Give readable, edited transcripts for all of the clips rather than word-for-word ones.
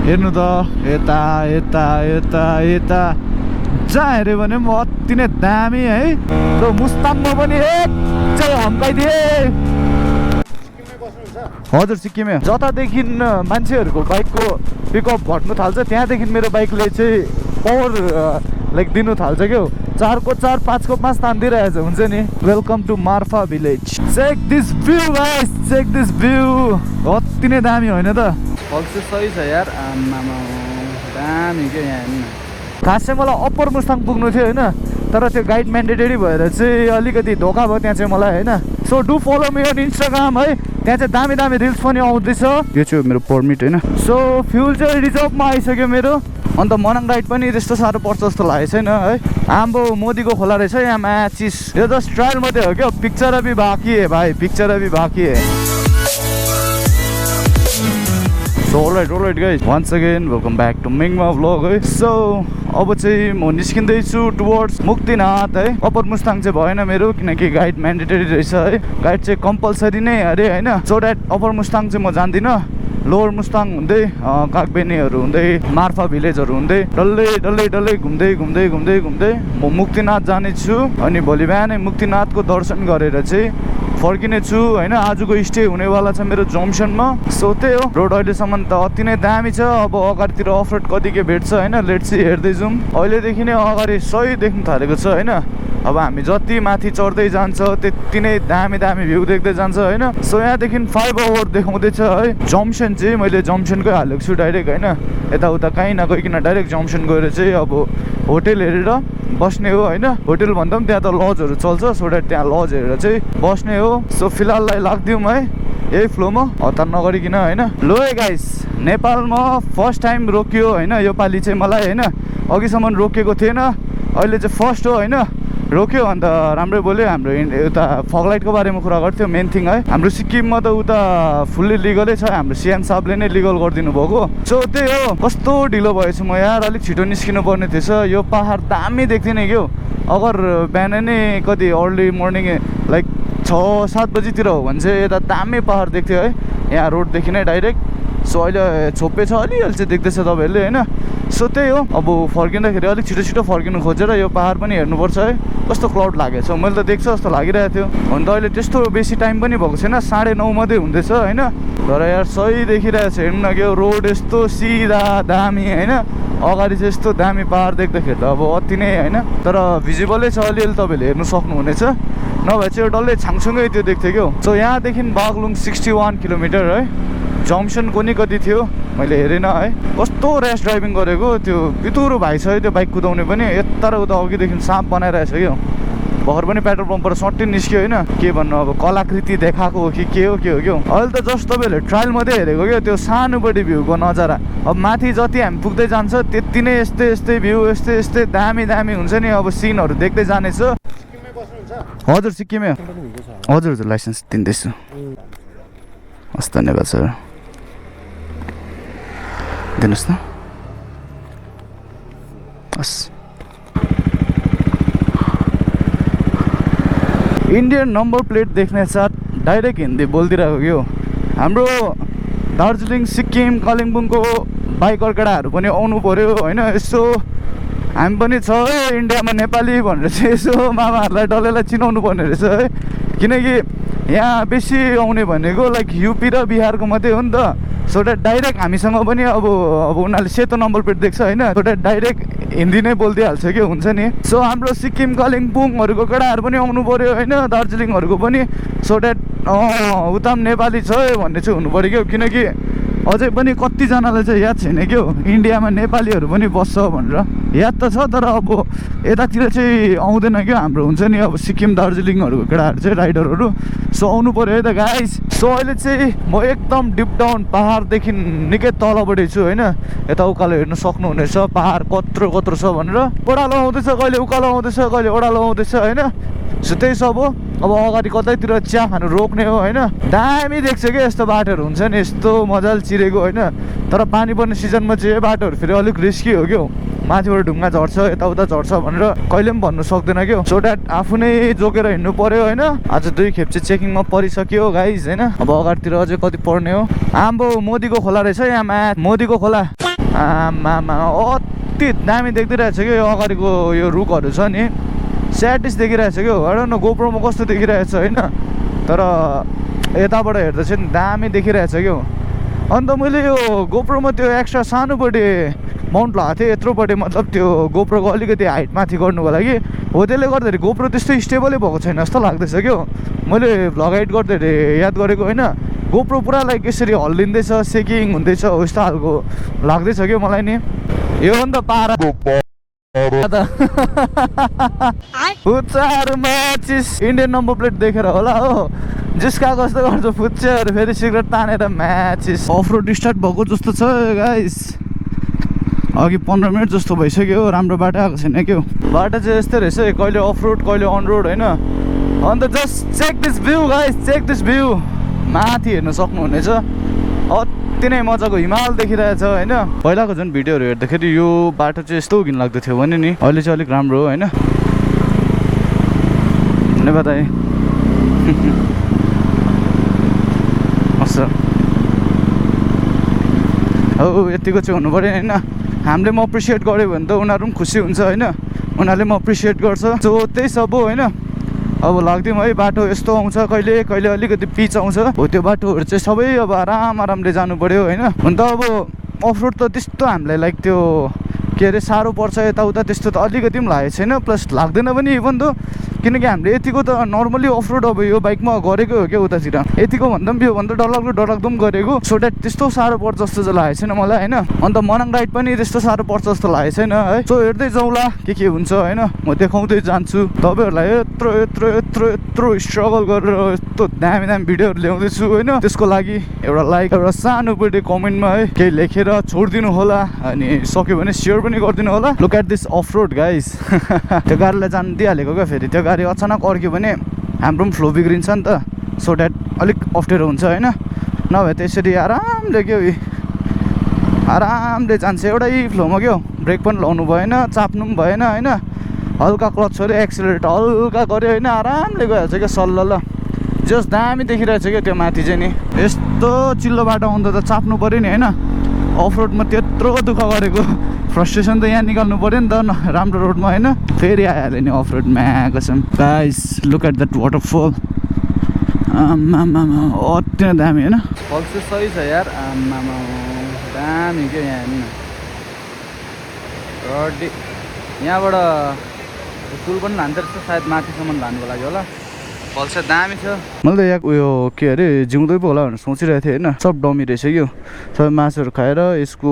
हेर्नु त यता यता यता यता जहाँ हेऱ्यो भने पनि अति नै दामी है। त्यो मुस्ताङमा पनि चाहिँ हम्काइदिए। हजुर सिक्किमै। जतादेखि मान्छेहरूको बाइकको पिकअप घट्नु थाल्छ त्यहाँदेखि मेरो बाइकले चाहिँ पावर लाइक दिनु थाल्छ क्या। 4 को 4 5 को 5 तान्दिरहेछ हुन्छ नि। Welcome to Marpha village. Check this view guys, check this view. अति नै दामी होइन त? फल चाहिँ सही छ यार। आमामा दामी क्या यहाँ हेर्नु। खास चाहिँ मलाई अप्पर मुस्ताङ पुग्नु थियो होइन, तर त्यो गाइड म्यान्डेटरी भएर चाहिँ अलिकति धोका भयो त्यहाँ चाहिँ मलाई होइन। So do follow me on Instagram है, त्यहाँ चाहिँ दामी दामी रिल्स पनि आउँदैछ। यो चाहिँ मेरो परमिट होइन। सो फ्युल चाहिँ रिजर्भमा आइसक्यो मेरो। अन्त मनाङ राइड पनि त्यस्तो साह्रो पर्छ जस्तो लागेको छैन है। आम्बो मोदीको खोला रहेछ यहाँ म्याचिस। यो जस्ट ट्रायल मात्रै हो क्या, पिक्चर अभी बाँकी है भाइ, पिक्चर अभी बाँकी है। So alright guys, once again welcome back to मिङमा व्लग है। सो अब चाहिँ म निस्किँदैछु टुवर्ड्स मुक्तिनाथ है। अप्पर मुस्ताङ चाहिँ भएन मेरो, किनकि गाइड म्यान्डेटरी रहेछ है। गाइड चाहिँ कम्पलसरी नै अरे होइन। सो द्याट अप्पर मुस्ताङ चाहिँ म जान्दिनँ। लोवर मुस्ताङ हुँदै कागबेनीहरू हुँदै मार्फा भिलेजहरू हुँदै डल्लै घुम्दै म मुक्तिनाथ जानेछु। अनि भोलि बिहानै मुक्तिनाथको दर्शन गरेर चाहिँ फर्किने छु होइन। आजको स्टे हुनेवाला छ मेरो जम्सनमा। सो त्यही हो, रोड अहिलेसम्म त अति नै दामी छ। अब अगाडितिर अफ रोड कति के भेट्छ होइन, लेट्स सी, हेर्दै जाउँ। अहिलेदेखि नै अगाडि सही देख्नु थालेको छ होइन। अब हामी जति माथि चढ्दै जान्छ त्यति नै दामी दामी भ्यू देख्दै जान्छ होइन। सो यहाँदेखि 5 आवर देखाउँदैछ है। जम्सन चाहिँ मैले जम्सनकै हालेको छु डाइरेक्ट होइन। यताउता कहीँ नगइकन डाइरेक्ट जम्सन गएर चाहिँ अब होटेल हेरेर बस्ने हो होइन। होटेल भन्दा पनि त्यहाँ त लजहरू चल्छ, सो द्याट त्यहाँ लज हेरेर चाहिँ बस्ने हो। सो फिलहाललाई लाग्दिउँ है यही फ्लोमा, हतार नगरिकन होइन। लो है गाइस, नेपालमा फर्स्ट टाइम रोकियो होइन योपालि चाहिँ मलाई होइन। अघिसम्म रोकेको थिएन, अहिले चाहिँ फर्स्ट हो होइन। रोक्यो अन्त राम्रै बोल्यो। हाम्रो उता फगलाइटको बारेमा कुरा गर्थ्यो मेन थिङ है। हाम्रो सिक्किममा त उता फुल्ली लिगलै छ, हाम्रो सिएम साहबले नै लिगल गरिदिनु भएको। सो त्यही हो, कस्तो ढिलो भएछु म यार, अलिक छिटो निस्किनु पर्ने थिएछ। यो पहाड दामी देख्थेन क्या। अगर बिहान नै कति अर्ली मर्निङ लाइक 6-7 बजीतिर हो भने चाहिँ यता दामी पहाड देख्थ्यो है, यहाँ रोडदेखि नै डाइरेक्ट। सो अहिले छोपे छ अलिअलि चाहिँ देख्दैछ तपाईँहरूले होइन। सो त्यही हो, अब फर्किँदाखेरि अलिक छिटो फर्किनु खोजेर यो पहाड पनि हेर्नुपर्छ है। कस्तो क्लाउड लागेको छ, मैले त देख्छ जस्तो लागिरहेको थियो। अन्त अहिले त्यस्तो बेसी टाइम पनि भएको छैन, 9:30 मात्रै हुँदैछ होइन। तर यार सही देखिरहेको छ, हेर्नु न क्या रोड यस्तो सिधा दामी होइन। अगाडि चाहिँ यस्तो दामी पहाड देख्दाखेरि त अब अति नै होइन। तर भिजिबलै छ अलिअलि, तपाईँले हेर्नु सक्नुहुनेछ। नभए चाहिँ डल्लै छाङछुङै त्यो देख्थ्यो क्या। सो यहाँदेखि बागलुङ 61 किलोमिटर है। जम्सन कुनै कति थियो मैले हेरेन है। कस्तो ऱ्यास ड्राइभिङ गरेको, त्यो बितुरो भाइ छ है त्यो बाइक कुदाउने पनि। यता र उता अघिदेखि साँप बनाइरहेछ क्या। भर्खर पनि पेट्रोल पम्पबाट सट्टै निस्क्यो होइन। के भन्नु अब, कलाकृति देखाएको हो कि के हो क्या। अहिले त जस्ट तपाईँहरूले ट्रायल मात्रै हेरेको क्या, त्यो सानोबडी भ्यूको नजारा। अब माथि जति हामी पुग्दै जान्छ त्यति नै यस्तै भ्यू यस्तै दामी हुन्छ नि। अब सिनहरू देख्दै जानेछु। हजुर सिक्किमै। हजुर लाइसेन्स दिँदैछु। हस् धन्यवाद सर, दिनुहोस् न। हस्, इन्डियन नम्बर प्लेट देख्ने साथ डाइरेक्ट हिन्दी बोलिदिरहेको क्या। हाम्रो दार्जिलिङ सिक्किम कालिम्पोङको बाइकर केटाहरू पनि आउनु पऱ्यो होइन। यसो हामी पनि छ है इन्डियामा नेपाली भनेर चाहिँ यसो मामाहरूलाई डल्लैलाई चिनाउनु पर्ने रहेछ है। किनकि यहाँ बेसी आउने भनेको लाइक युपी र बिहारको मात्रै हो नि त। सो द्याट डाइरेक्ट हामीसँग पनि अब उनीहरूले सेतो नम्बर प्लेट देख्छ होइन, सो द्याट डाइरेक्ट हिन्दी नै बोलिदिइहाल्छ क्या, हुन्छ नि। सो हाम्रो सिक्किम कालिम्पोङहरूको केटाहरू पनि आउनु पऱ्यो होइन, दार्जिलिङहरूको पनि। सो द्याट उता पनि नेपाली छ भन्ने चाहिँ हुनु पऱ्यो क्या। किनकि अझै पनि कतिजनालाई चाहिँ याद छैन क्या इन्डियामा नेपालीहरू पनि बस्छ भनेर। याद त छ तर अब यतातिर चाहिँ आउँदैन क्या हाम्रो, हुन्छ नि। अब सिक्किम दार्जिलिङहरूको केटाहरू चाहिँ राइडरहरू। सो आउनु पऱ्यो है त गाइस। सो अहिले चाहिँ म एकदम डिप डाउन पहाडदेखि निकै तलबाटै छु होइन। यता उकालो हेर्नु सक्नुहुनेछ पहाड कत्रो छ भनेर। ओह्रालो आउँदैछ, कहिले उकालो आउँदैछ, कहिले ओह्रालो आउँदैछ होइन। सो त्यही सब हो। अब अगाडि कतैतिर चिया खानु रोक्ने हो होइन। दामी देख्छ क्या यस्तो बाटोहरू, हुन्छ नि यस्तो मजाले चिरेको होइन। तर पानी पर्ने सिजनमा चाहिँ बाटोहरू फेरि अलिक रिस्की हो क्या। माथिबाट ढुङ्गा झर्छ यताउता झर्छ भनेर कहिले पनि भन्नु सक्दैन क्या। सो द्याट आफू नै जोकेर हिँड्नु पऱ्यो होइन। आज 2 खेप चाहिँ चेकिङमा परिसक्यो गाइज होइन। अब अगाडितिर अझै कति पर्ने हो। आम्बो मोदीको खोला रहेछ यहाँ, मोदीको खोला। आमामा अति दामी देखिरहेछ क्या यो अगाडिको यो रुखहरू छ नि स्याटिस देखिरहेछ क्या हेर न गोप्रोमा कस्तो देखिरहेछ होइन तर यताबाट हेर्दा चाहिँ दामी देखिरहेछ क्या अन्त मैले यो गोप्रोमा त्यो एक्स्ट्रा सानोपट्टि माउन्ट लगाएको थिएँ यत्रोपट्टि मतलब त्यो गोप्रोको अलिकति हाइट माथि गर्नुको लागि हो त्यसले गर्दाखेरि गोप्रो त्यस्तो स्टेबलै भएको छैन जस्तो लाग्दैछ क्या मैले भ्लग एडिट गर्दाखेरि याद गरेको होइन गोप्रो पुरा लाइक यसरी हल्लिँदैछ सेकिङ हुँदैछ हो यस्तो खालको लाग्दैछ क्या मलाई नि यो हो नि त पारा फुच्चाहरूमा चिस इन्डियन नम्बर प्लेट देखेर होला हो जिस्का कस्तो गर्छ फुच्चाहरू फेरि सिगरेट तानेर म्याचिस अफ रोड स्टार्ट भएको जस्तो छ गाइस अघि 15 मिनट जस्तो भइसक्यो राम्रो बाटो आएको छैन क्या बाटो चाहिँ यस्तै रहेछ कहिले अफ रोड कहिले अन रोड होइन अन्त just check this view guys check this view माथि हेर्न सक्नुहुनेछ अति नै मजाको हिमाल देखिरहेछ होइन पहिलाको जुन भिडियोहरू हेर्दाखेरि यो बाटो चाहिँ यस्तो घिनलाग्दो थियो भने नि अहिले चाहिँ अलिक राम्रो हो होइन बताए हो यतिको चाहिँ हुनु पऱ्यो होइन हामीले पनि अप्रिसिएट गऱ्यो भने त उनीहरू पनि खुसी हुन्छ होइन उनीहरूले पनि अप्रिसिएट गर्छ सो त्यही सब हो होइन अब लाग्दिउँ है बाटो यस्तो आउँछ कहिले कहिले अलिकति पिच आउँछ हो त्यो बाटोहरू चाहिँ सबै अब आरामले जानु पऱ्यो होइन हुन त अब अफरोड त त्यस्तो हामीलाई लाइक त्यो के अरे साह्रो पर्छ यताउता त्यस्तो त अलिकति पनि लागेको छैन प्लस लाग्दैन पनि इभन त किनकि हामीले यतिको त नर्मली अफरोड अब यो बाइकमा गरेकै हो क्या उतातिर यतिको भन्दा पनि योभन्दा डरलाग्दो पनि गरेको सो द्याट त्यस्तो साह्रो पर्छ जस्तो चाहिँ लागेको छैन मलाई होइन अन्त मनाङ राइड पनि त्यस्तो साह्रो पर्छ जस्तो लागेको छैन है सो हेर्दै जाउँला के हुन्छ होइन म देखाउँदै जान्छु तपाईँहरूलाई यत्रो यत्रो यत्रो यत्रो स्ट्रगल गरेर यस्तो दामी दामी भिडियोहरू ल्याउँदैछु होइन त्यसको लागि एउटा लाइक एउटा सानोपट्टि कमेन्टमा है केही लेखेर छोडिदिनु होला अनि सक्यो भने सेयर पनि गरिदिनु होला look at this off road guys त्यो गाडीलाई जानु दिइहालेको क्या फेरि त्यो गाडी अचानक अर्क्यो भने हाम्रो पनि फ्लो बिग्रिन्छ नि त सो द्याट अलिक अप्ठ्यारो हुन्छ होइन नभए त्यसरी आरामले के आरामले जान्छ एउटै फ्लोमा क्या ब्रेक पनि लाउनु भएन चाप्नु पनि भएन होइन हल्का क्लच छोड्यो एक्सिलेटर हल्का गऱ्यो होइन आरामले गइहाल्छ क्या सल्ल ल जस दामी देखिरहेछ क्या त्यो माथि चाहिँ नि यस्तो चिल्लो बाटो आउँदा त चाप्नु पऱ्यो नि होइन अफ रोडमा त्यत्रो दुःख गरेको फ्रस्ट्रेसन त यहाँ निकाल्नु पऱ्यो नि त राम्रो रोडमा होइन फेरि आइहाल्यो नि अफ रोडमा कसम guys look at that waterfall आमामा अति नै दामी होइन फल चाहिँ सही छ यार आमामा दामी क्या यहाँ हेर्नु यहाँबाट पुल पनि लान्छ रहेछ सायद माथिसम्म लानुको लागि होला फल चाहिँ दामी छ मैले त यहाँ उयो के अरे जिउँदै पो होला भनेर सोचिरहेको थिएँ होइन सब डमी रहेछ यो सबै मासुहरू खाएर यसको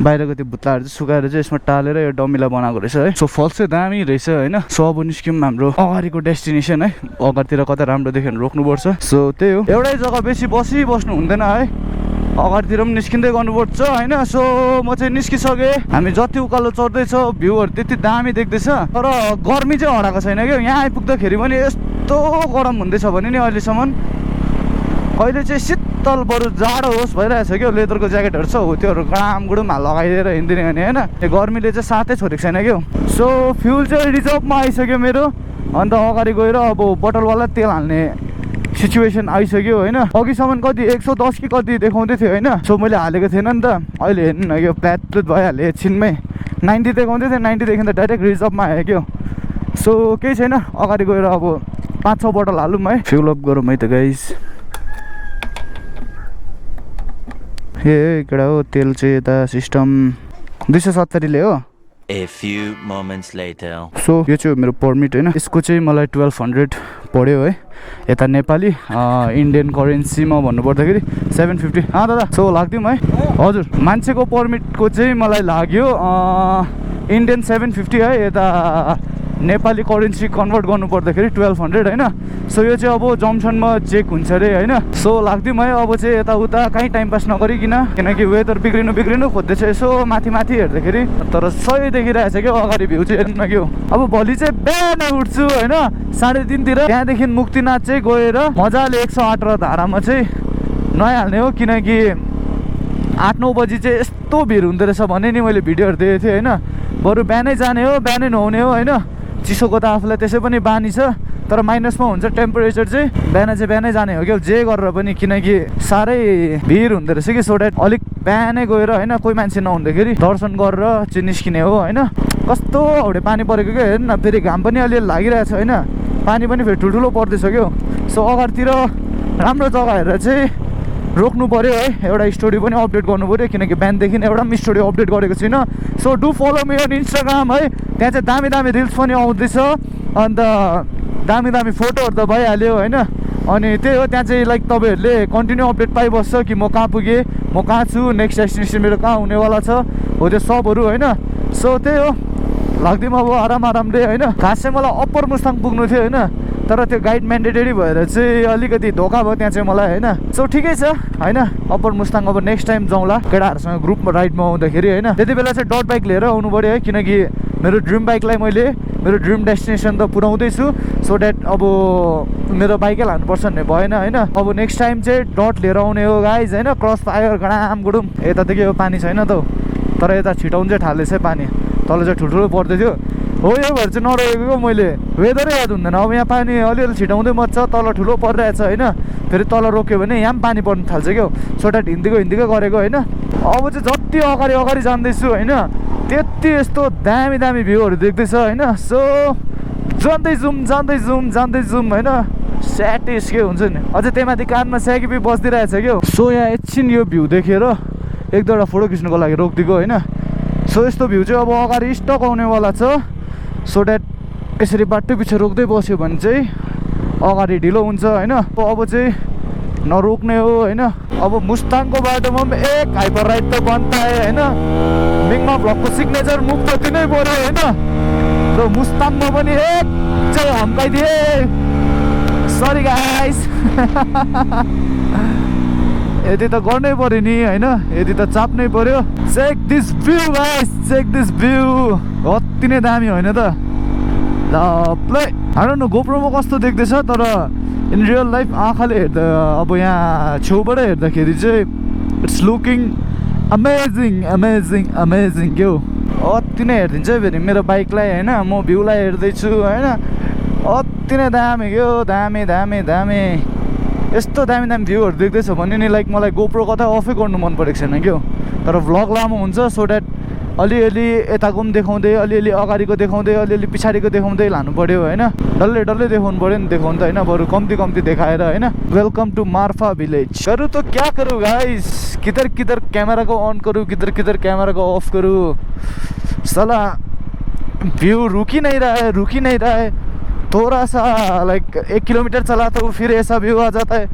बाहिरको त्यो भुत्लाहरू चाहिँ सुकाएर चाहिँ यसमा टालेर यो डमीलाई बनाएको रहेछ है सो फल चाहिँ दामी रहेछ होइन सो अब निस्क्यौँ हाम्रो अगाडिको डेस्टिनेसन है अगाडितिर कतै राम्रो देख्यो भने रोक्नुपर्छ सो त्यही हो एउटै जग्गा बेसी बस्नु हुँदैन है अगाडितिर पनि निस्किँदै गर्नुपर्छ होइन सो म चाहिँ निस्किसकेँ हामी जति उकालो चढ्दैछ भ्यूहरू त्यति दामी देख्दैछ तर गर्मी चाहिँ हराएको छैन क्या यहाँ आइपुग्दाखेरि पनि यस्तो गरम हुँदैछ भने नि अहिलेसम्म कहिले चाहिँ शीतल बरु जाडो होस् भइरहेछ क्या लेदरको ज्याकेटहरू छ हो त्योहरू गामगुडुमा लगाइदिएर हिँड्दिने भने होइन त्यो गर्मीले चाहिँ साथै छोडेको छैन क्या सो फ्युल चाहिँ रिजर्भमा आइसक्यो मेरो अन्त अगाडि गएर अब बोतलवाला तेल हाल्ने सिचुएसन आइसक्यो होइन अघिसम्म कति 110 कि कति देखाउँदै थियो होइन सो मैले हालेको थिएन नि त अहिले हेर्नु न यो प्ल्याट भइहाल्यो एकछिनमै 90 देखाउँदै थियो 90देखि त डाइरेक्ट रिजर्भमा आयो क्या सो केही छैन अगाडि गएर अब 5-6 बोतल हालौँ है फ्युल अप गरौँ है त गाइस ए केटा हो तेल चाहिँ यता सिस्टम 270 ले हो A few moments later. So यो चाहिँ मेरो पर्मिट होइन यसको चाहिँ मलाई 1200 पऱ्यो है यता नेपाली इन्डियन करेन्सीमा भन्नुपर्दाखेरि 750 दादा सो लाग्दिउँ है हजुर मान्छेको पर्मिटको चाहिँ मलाई लाग्यो इन्डियन 750 है यता नेपाली करेन्सी कन्भर्ट गर्नुपर्दाखेरि 1200 होइन सो यो चाहिँ अब जम्सनमा चेक हुन्छ अरे होइन सो लाग्दिउँ है अब चाहिँ यताउता कहीँ टाइम पास नगरिकन किनकि वेदर बिग्रिनु खोज्दैछ यसो माथि हेर्दाखेरि तर सही देखिरहेछ क्या अगाडि भ्यू चाहिँ हेर्नु न क्या अब भोलि चाहिँ बिहान उठ्छु होइन 3:30 तिर त्यहाँदेखि मुक्तिनाथ चाहिँ गएर मजाले 108 र धारामा चाहिँ नआइहाल्ने हो किनकि 8-9 बजी चाहिँ यस्तो भिड हुँदो रहेछ भने नि मैले भिडियोहरू देखेको थिएँ होइन बरु बिहानै जाने हो बिहानै नहुने हो होइन चिसोको त आफूलाई त्यसै पनि बानी छ तर माइनसमा हुन्छ टेम्परेचर चाहिँ बिहानै जाने हो क्या जे गरेर पनि किनकि साह्रै भिड हुँदो रहेछ कि सो द्याट अलिक बिहानै गएर होइन कोही मान्छे नहुँदाखेरि दर्शन गरेर चाहिँ निस्किने हो होइन कस्तो हाउडे पानी परेको क्या हेर्नु न फेरि घाम पनि अलिअलि लागिरहेछ होइन पानी पनि फेरि ठुल्ठुलो पर्दैछ क्या सो अगाडितिर राम्रो जग्गा हेरेर चाहिँ रोक्नु पऱ्यो है एउटा स्टोरी पनि अपडेट गर्नु पऱ्यो किनकि बिहानदेखि एउटा पनि स्टोरी अपडेट गरेको छुइनँ so do follow me on Instagram है त्यहाँ चाहिँ दामी दामी रिल्स पनि आउँदैछ अन्त दामी दामी फोटोहरू त भइहाल्यो होइन अनि त्यही हो त्यहाँ चाहिँ लाइक तपाईँहरूले कन्टिन्यू अपडेट पाइबस्छ कि म कहाँ पुगेँ म कहाँ छु नेक्स्ट डेस्टिनेसन मेरो कहाँ हुनेवाला छ हो त्यो सबहरू होइन सो त्यही हो लाग्दिउँ अब आरामले होइन खास चाहिँ मलाई अप्पर मुस्ताङ पुग्नु थियो होइन तर त्यो गाइड म्यान्डेटरी भएर चाहिँ अलिकति धोका भयो त्यहाँ चाहिँ मलाई होइन सो ठिकै छ होइन अप्पर मुस्ताङ अब नेक्स्ट टाइम जाउँला केटाहरूसँग ग्रुपमा राइडमा आउँदाखेरि होइन त्यति बेला चाहिँ डट बाइक लिएर आउनु पऱ्यो है किनकि मेरो ड्रिम बाइकलाई मैले मेरो ड्रिम डेस्टिनेसन त पुऱ्याउँदैछु सो द्याट अब मेरो बाइकै लानुपर्छ भन्ने भएन होइन अब नेक्स्ट टाइम चाहिँ डट लिएर आउने हो गाइज होइन क्रस फायर गडाम गुडुम यता त के हो पानी छैन त तर यता छिटाउनु चाहिँ थाल्दैछ पानी तल चाहिँ ठुल्ठुलो पर्दै थियो हो यो भएर चाहिँ नरहेको मैले वेदरै याद हुँदैन अब यहाँ पानी अलिअलि छिटाउँदै मर्छ तल ठुलो परिरहेछ होइन फेरि तल रोक्यो भने यहाँ पनि पानी पर्नु थाल्छ क्या सो द्याट हिँड्दैको गरेको होइन अब चाहिँ जति अगाडि जाँदैछु होइन त्यति यस्तो दामी दामी भ्यूहरू देख्दैछ होइन सो जाँदै जाउँ होइन स्याटिस के हुन्छ नि अझै त्यही माथि कानमा स्याकिपी बसिदिरहेछ क्या सो यहाँ एकछिन यो भ्यू देखेर एक दुईवटा फोटो खिच्नुको लागि रोकिदिएको होइन सो यस्तो भ्यू चाहिँ अब अगाडि स्टक आउनेवाला छ सो द्याट यसरी बाटो पछि रोक्दै बस्यो भने चाहिँ अगाडि ढिलो हुन्छ होइन अब चाहिँ नरोक्ने हो होइन अब मुस्ताङको बाटोमा पनि एक हाइपर राइड त बन्ताए होइन मिङमा भ्लगको सिग्नेचर मुभ त दिनै पऱ्यो होइन र मुस्ताङमा पनि एक चाहिँ हम्काइदिए सरी गाइस यति त गर्नै पऱ्यो नि होइन यति त चाप्नै पऱ्यो check this view guys check this view अति नै दामी होइन त ल हाड न गोप्रोमा कस्तो देख्दैछ तर इन रियल लाइफ आँखाले हेर्दा अब यहाँ छेउबाट हेर्दाखेरि चाहिँ इट्स लुकिङ अमेजिङ के हो अति नै हेरिदिन्छ है फेरि मेरो बाइकलाई होइन म भ्यूलाई हेर्दैछु होइन अति नै दामी के हो दामी यस्तो दामी भ्यूहरू देख्दैछ भने नि लाइक मलाई गोप्रो कतै अफै गर्नु मन परेको छैन क्या तर भ्लग लामो हुन्छ सो द्याट अलिअलि यताको पनि देखाउँदै अलिअलि अगाडिको देखाउँदै अलिअलि पछाडिको देखाउँदै लानु पऱ्यो होइन डल्लै देखाउनु पऱ्यो नि देखाउनु त होइन बरु कम्ती देखाएर होइन वेलकम टु मार्फा भिलेज करू तो क्या करूँ गाइस किधर कैमरा को ऑन करूँ किधर कैमरा को ऑफ करूँ साला व्यू रुक ही नहीं रहा है थोड़ा सा लाइक 1 किलोमीटर चलाता हूँ फिर ऐसा व्यू आ जाता है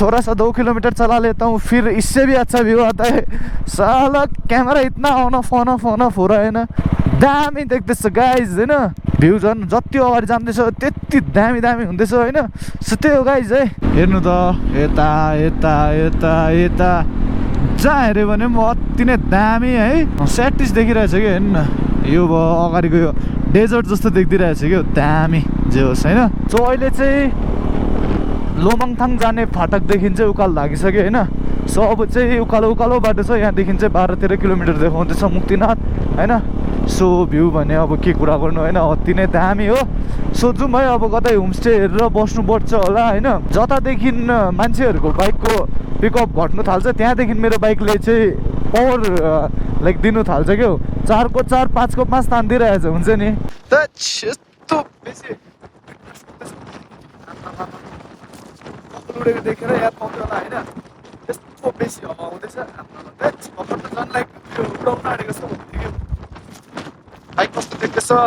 थोड़ा सा 2 किलोमीटर चला लेता हूँ फिर इससे भी अच्छा व्यू आता है साला कैमरा इतना ऑन ऑफ हो रहा है ना दामी देख्दैछ गाइज होइन भ्यू झन् जति अगाडि जाँदैछ त्यति दामी हुँदैछ होइन सो त्यही हो गाइज है हेर्नु त यता जहाँ हेऱ्यो भने पनि अति नै दामी है स्याटिस देखिरहेछ कि हेर्नु न यो भयो अगाडिको यो डेजर्ट जस्तो देखिदिरहेछ कि दामी जे होस् होइन सो अहिले चाहिँ लोमङथाङ जाने फाटकदेखि चाहिँ उकालो लागिसक्यो होइन सो अब चाहिँ उकालो बाटो छ यहाँदेखि चाहिँ 12-13 किलोमिटर देखाउँदैछ मुक्तिनाथ होइन सो भ्यू भने अब के कुरा गर्नु होइन अति नै दामी हो सो जाउँ है अब कतै होमस्टे हेरेर बस्नुपर्छ होला होइन जतादेखि मान्छेहरूको बाइकको पिकअप घट्नु थाल्छ त्यहाँदेखि मेरो बाइकले चाहिँ पावर लाइक दिनु थाल्छ क्या 4 को 4 5 को 5 तान्दिरहेछ हुन्छ नि यस्तो बेसी उडेको देखेर याद पाउँथ्यो होला होइन यस्तो बेसी हावा आउँदैछ भर्खर त झन् लाइक त्यो उडाउन आँटेको जस्तो हुन्थ्यो क्या बाइक कस्तो देख्दैछ है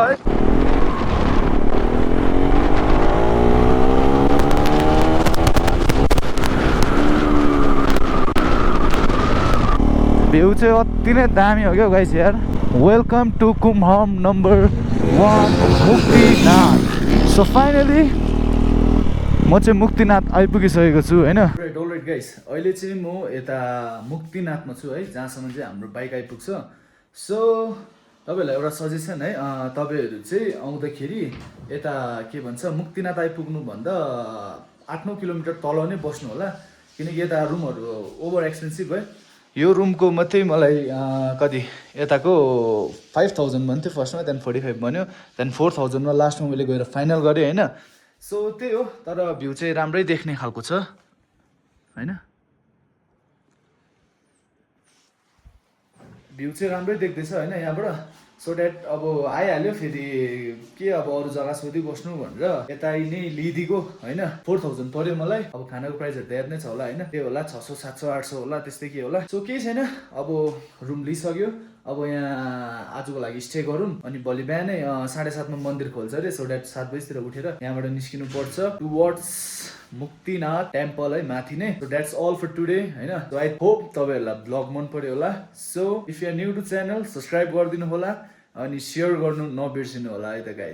भ्यू चाहिँ अति नै दामी हो क्या गाइस यार वेलकम टु कुमहम नम्बर 1 मुक्तिनाथ सो फाइनली म चाहिँ मुक्तिनाथ आइपुगिसकेको छु होइन डलराइट गाइस अहिले चाहिँ म यता मुक्तिनाथमा छु है जहाँसम्म चाहिँ हाम्रो बाइक आइपुग्छ सो तपाईँहरूलाई एउटा सजेसन है तपाईँहरू चाहिँ आउँदाखेरि यता के भन्छ मुक्तिनाथ आइपुग्नुभन्दा 8-9 किलोमिटर तल नै बस्नु होला किनकि यता रुमहरू ओभर एक्सपेन्सिभ है यो रुमको मात्रै मलाई कति यताको 5000 भन्थ्यो फर्स्टमा त्यहाँदेखि 45 भन्यो त्यहाँदेखि 4000मा लास्टमा मैले गएर फाइनल गरेँ होइन सो त्यही हो, तर भ्यू चाहिँ राम्रै देख्ने खालको छ होइन, भ्यू चाहिँ राम्रै देख्दैछ होइन यहाँबाट। सो द्याट अब आइहाल्यो फेरि के अब अरू जग्गा सोधिबस्नु भनेर यता नै लिइदिएको होइन। 4000 पर्यो मलाई। अब खानाको प्राइसहरू त याद नै छ होला होइन, त्यही होला 600 700 800 होला त्यस्तै के होला। सो केही छैन, अब रुम लिइसक्यो, अब यहाँ आजको लागि स्टे गरौँ। अनि भोलि बिहानै 7:30 मन्दिर खोल्छ अरे, सो द्याट 7 बजीतिर उठेर यहाँबाट निस्किनु पर्छ टुवर्ड्स मुक्तिनाथ टेम्पल है, माथि नै। So that's all for today होइन। सो आई होप तपाईँहरूलाई ब्लग मन पर्यो होला। So if you are new to channel subscribe गरिदिनु होला अनि सेयर गर्नु नबिर्सिनु होला है त गाइस।